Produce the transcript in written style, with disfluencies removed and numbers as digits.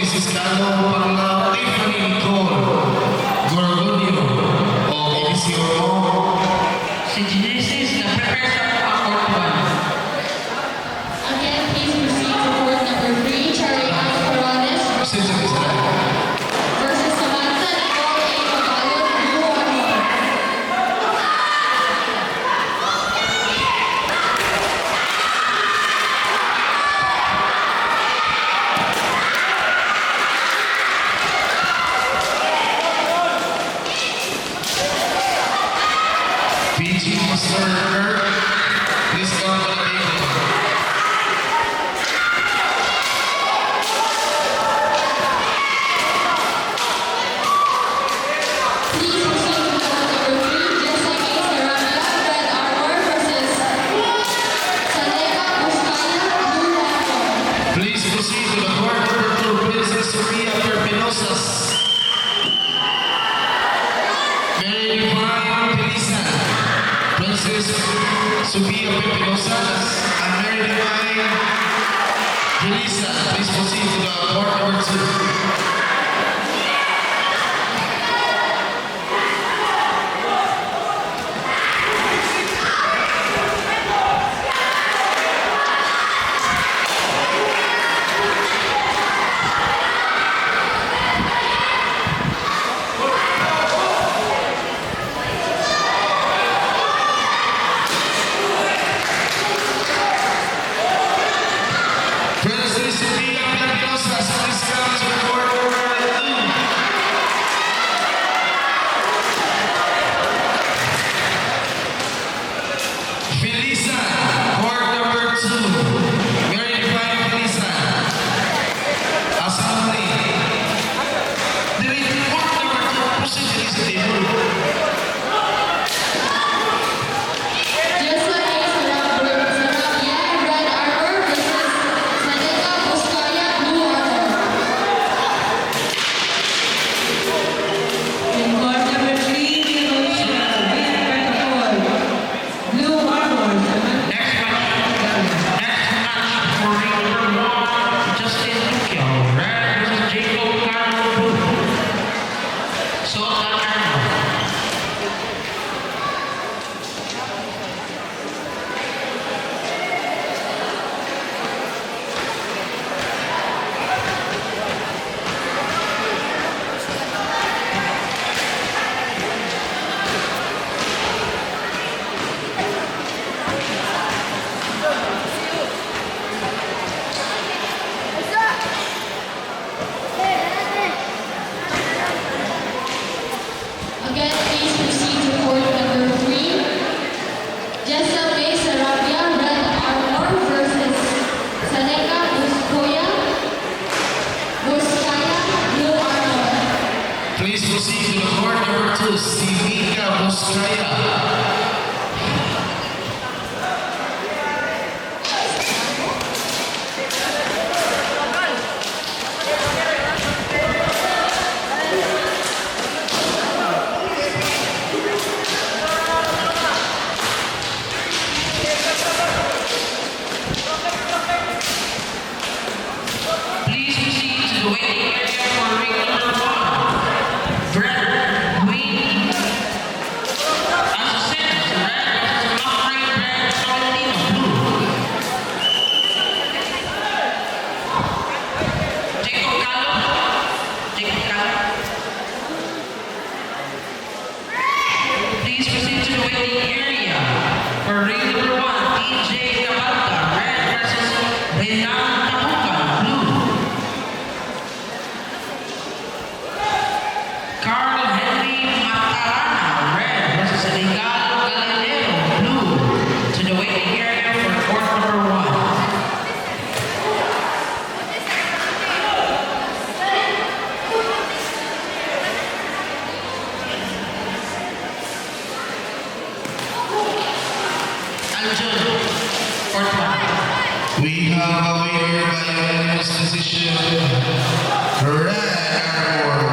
Mrs. Carlo Panglao Tiffany Nicole Gorgonio o Eliseo Si Genesis na prepare sa court 1. Again, please proceed to court number 3, Cherry Ann Corones Pasensya ka sa versus Samantha Nicole A. Magalon, Blue Armor. PG Master Kirk, please come to the table. Please proceed to court number 3, Jessica A. Sarabia, Red Armor versus Saneka Buscaya, Blue Armor. Please proceed to the court number 2, Princess Sofia Perpinosas. Mary Divine Felisa, Princess Sofia Perpinosas, and Mary Divine Felisa. Please proceed to the court number 2. Princess Sofia Perpinosas, please come to the court number 2. Felisa, court number 2. Mary Divine Felisa. Assembly. Direct court number 2. Proceed to the table. Jessica A. Sarabia, Red Armor versus Saneka Buscaya, Blue Armor. In court number 3, Devotion, win protocol. Blue Armor, Samantha. Next match for ring number 1, Justin Lucchio, red versus Jacob Carlo, blue. Suot ang armor. Again, please proceed to court number 3. Jessica A. Sarabia, Red Armor versus Saneka Buscaya, Blue Armor. Please proceed to the court number 2. Simika Buscaya. Please proceed to the waiting area for ring number 1. Brett Queen. As a center, red versus Mockery, red, Tolentino, blue. Jacob Callo. Please proceed to the waiting area for ring number 1. TJ Cabalta, red versus Renan Tabuca, blue. Carl Henry Matarana, red versus Regalo Galileo, blue. To the waiting area for court number 1. Aljon, court 1. We have a winner by unanimous decision. Red Armor.